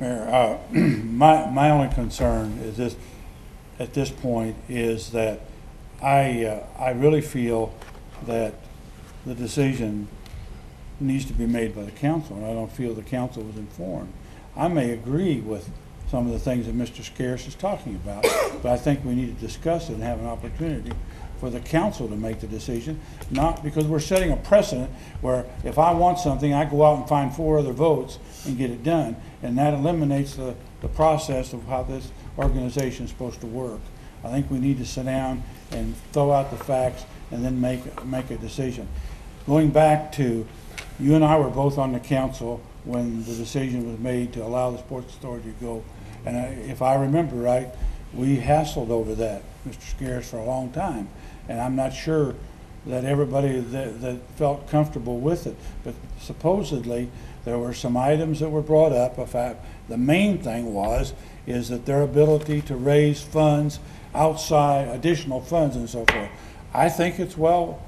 Mayor, my only concern is this, at this point, is that I really feel that the decision needs to be made by the council, and I don't feel the council was informed. I may agree with some of the things that Mr. Scarce is talking about, but I think we need to discuss it and have an opportunity for the council to make the decision, not because we're setting a precedent where if I want something, I go out and find 4 other votes and get it done, and that eliminates the process of how this organization is supposed to work. I think we need to sit down and throw out the facts and then make a decision. Going back to, you and I were both on the council when the decision was made to allow the Sports Authority to go, and if I remember right, we hassled over that, Mr. Scarce, for a long time, and I'm not sure that everybody that felt comfortable with it, but supposedly there were some items that were brought up. In fact, the main thing is that their ability to raise funds outside, additional funds and so forth. I think it's well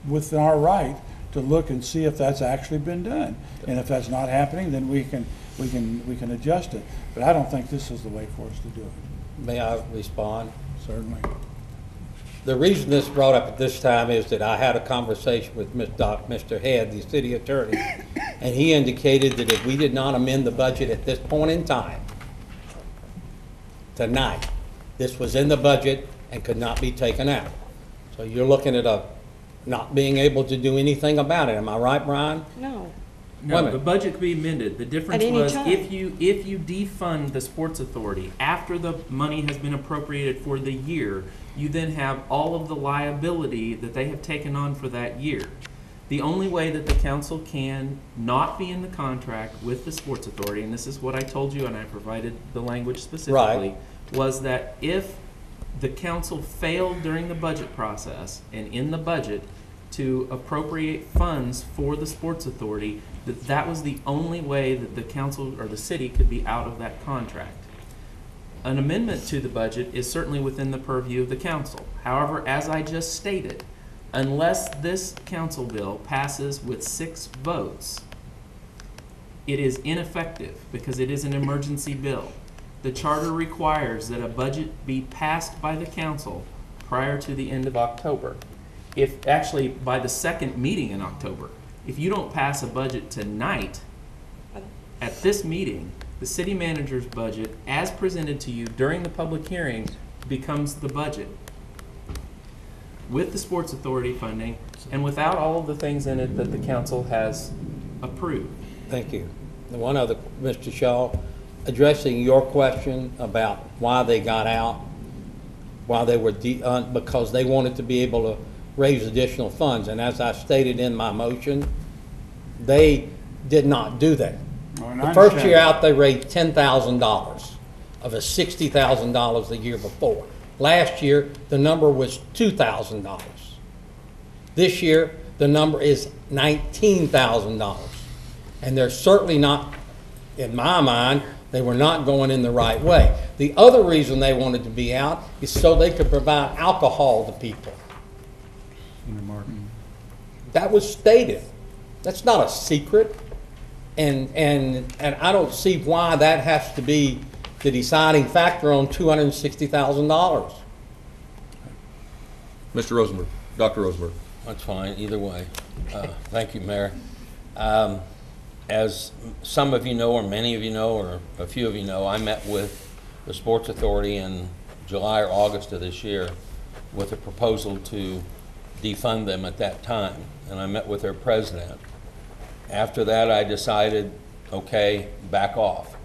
within our right to look and see if that's actually been done, and if that's not happening, then we can adjust it. But I don't think this is the way for us to do it. May I respond? Certainly. The reason this is brought up at this time is that I had a conversation with Mr. Head, the city attorney, and he indicated that if we did not amend the budget at this point in time, tonight, this was in the budget and could not be taken out. So you're looking at not being able to do anything about it. Am I right, Brian? No. No, the budget could be amended. The difference was time. if you defund the Sports Authority after the money has been appropriated for the year, you then have all of the liability that they have taken on for that year. The only way that the council can not be in the contract with the Sports Authority, and this is what I told you and I provided the language specifically, was that if the council failed during the budget process and in the budget to appropriate funds for the Sports Authority, that was the only way that the council or the city could be out of that contract. An amendment to the budget is certainly within the purview of the council. However, as I just stated, unless this council bill passes with 6 votes, it is ineffective because it is an emergency bill. The charter requires that a budget be passed by the council prior to the end of October. If actually by the 2nd meeting in October. If you don't pass a budget tonight, at this meeting, the city manager's budget, as presented to you during the public hearing, becomes the budget. With the Sports Authority funding and without all of the things in it that the council has approved. Thank you. And one other, Mr. Shaw, addressing your question about why they got out, why they were, because they wanted to be able to raise additional funds. And as I stated in my motion, they did not do that. The first year out, they raised $10,000 of a $60,000 the year before. Last year, the number was $2,000. This year, the number is $19,000. And they're certainly not, in my mind, they were not going in the right way. The other reason they wanted to be out is so they could provide alcohol to people. That was stated. That's not a secret. And I don't see why that has to be the deciding factor on $260,000. Mr. Rosenberg, Dr. Rosenberg. That's fine, either way. Thank you, Mayor. As some of you know, or many of you know, or a few of you know, I met with the Sports Authority in July or August of this year with a proposal to defund them at that time, and I met with their president. After that, I decided, okay, back off.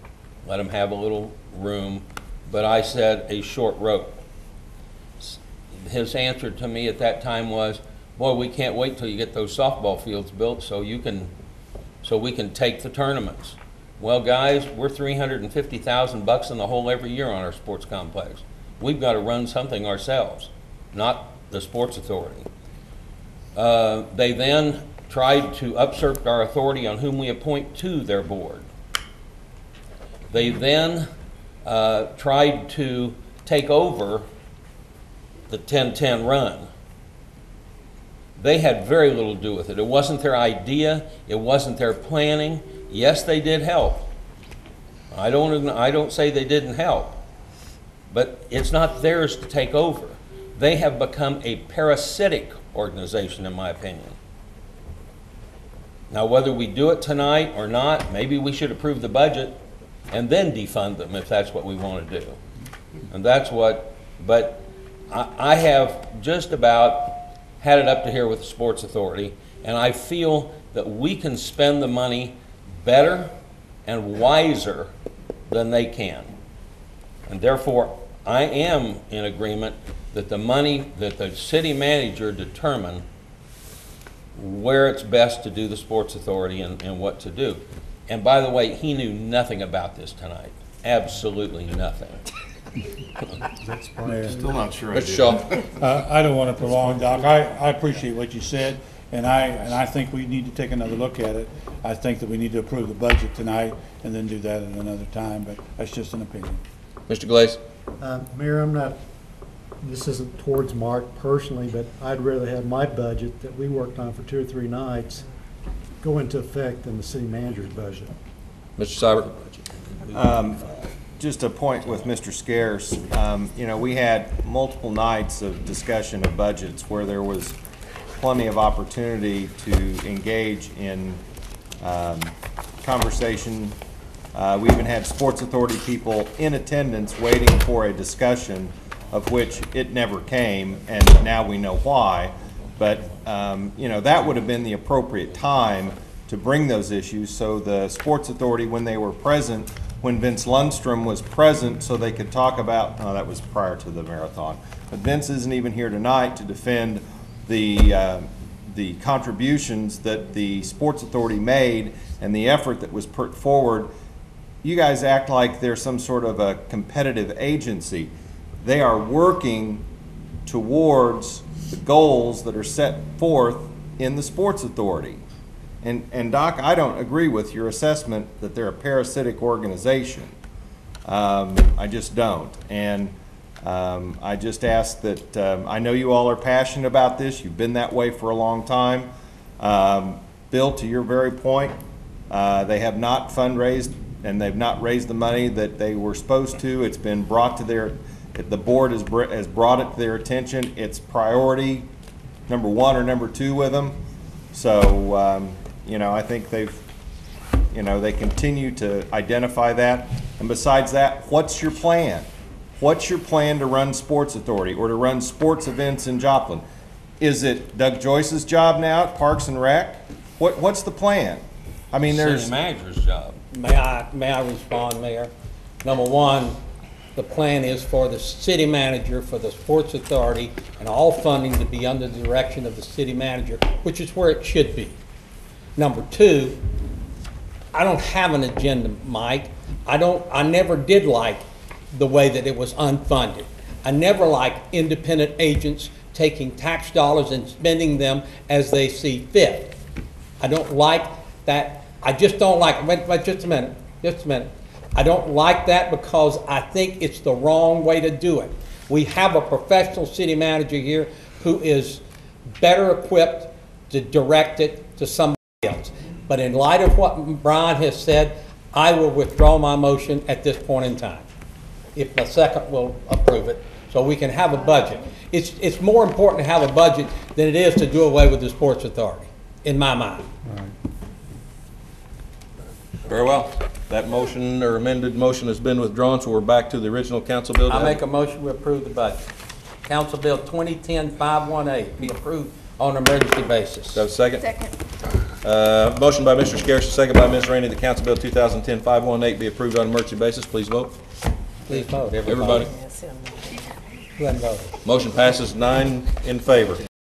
Let them have a little room, but I said a short rope. His answer to me at that time was, boy, we can't wait till you get those softball fields built so we can take the tournaments. Well, guys, we're $350,000 in the hole every year on our sports complex. We've got to run something ourselves, not the Sports Authority. They then tried to usurp our authority on whom we appoint to their board. They then tried to take over the 10-10 run. They had very little to do with it. It wasn't their idea. It wasn't their planning. Yes, they did help. I don't say they didn't help, but it's not theirs to take over. They have become a parasitic organization, in my opinion. Now, whether we do it tonight or not, maybe we should approve the budget and then defund them if that's what we want to do. And that's what, but I have just about had it up to here with the Sports Authority, and I feel that we can spend the money better and wiser than they can. And therefore, I am in agreement that the money, that the city manager determine where it's best to do the Sports Authority and what to do. And by the way, he knew nothing about this tonight. Absolutely nothing. Mayor. Still not sure I Mr. do. Shaw. I don't want to prolong, Doc. I appreciate what you said, and I think we need to take another look at it. I think that we need to approve the budget tonight and then do that at another time, but that's just an opinion. Mr. Glaze. Mayor, this isn't towards Mark personally, but I'd rather have my budget that we worked on for 2 or 3 nights go into effect than the city manager's budget. Mr. Seibert. Just a point with Mr. Scarce. You know, we had multiple nights of discussion of budgets where there was plenty of opportunity to engage in conversation. We even had Sports Authority people in attendance waiting for a discussion of which it never came, and now we know why. But, you know, that would have been the appropriate time to bring those issues so the Sports Authority, when they were present, when Vince Lundstrom was present, so they could talk about, oh, that was prior to the marathon. But Vince isn't even here tonight to defend the contributions that the Sports Authority made and the effort that was put forward. You guys act like they're some sort of a competitive agency. They are working towards the goals that are set forth in the Sports Authority. And Doc, I don't agree with your assessment that they're a parasitic organization. I just don't. And I just ask that, I know you all are passionate about this. You've been that way for a long time. Bill, to your very point, they have not fundraised and they've not raised the money that they were supposed to. It's been brought to the board has brought it to their attention. It's priority number 1 or number 2 with them. So, you know, I think they continue to identify that. And besides that, what's your plan? What's your plan to run Sports Authority or to run sports events in Joplin? Is it Doug Joyce's job now at Parks and Rec? What's the plan? I mean, there's City manager's job. May I respond, Mayor? Number one, the plan is for the city manager, for the Sports Authority, and all funding to be under the direction of the city manager, which is where it should be. Number two, I don't have an agenda, Mike. I never did like the way that it was unfunded. I never liked independent agents taking tax dollars and spending them as they see fit. I don't like that. I just don't like, wait just a minute. I don't like that because I think it's the wrong way to do it. We have a professional city manager here who is better equipped to direct it to somebody else. But in light of what Brian has said, I will withdraw my motion at this point in time. If the second will approve it, so we can have a budget. It's more important to have a budget than it is to do away with the Sports Authority, in my mind. Very well. That motion or amended motion has been withdrawn, so we're back to the original council bill. I make a motion to approve the budget. Council Bill 2010-518 be approved on an emergency basis. Do I have a second? Second. Motion by Mr. Scarce, second by Ms. Rainey, that Council Bill 2010-518 be approved on emergency basis. Please vote. Please vote, Everybody. Go ahead and vote. Motion passes 9 in favor.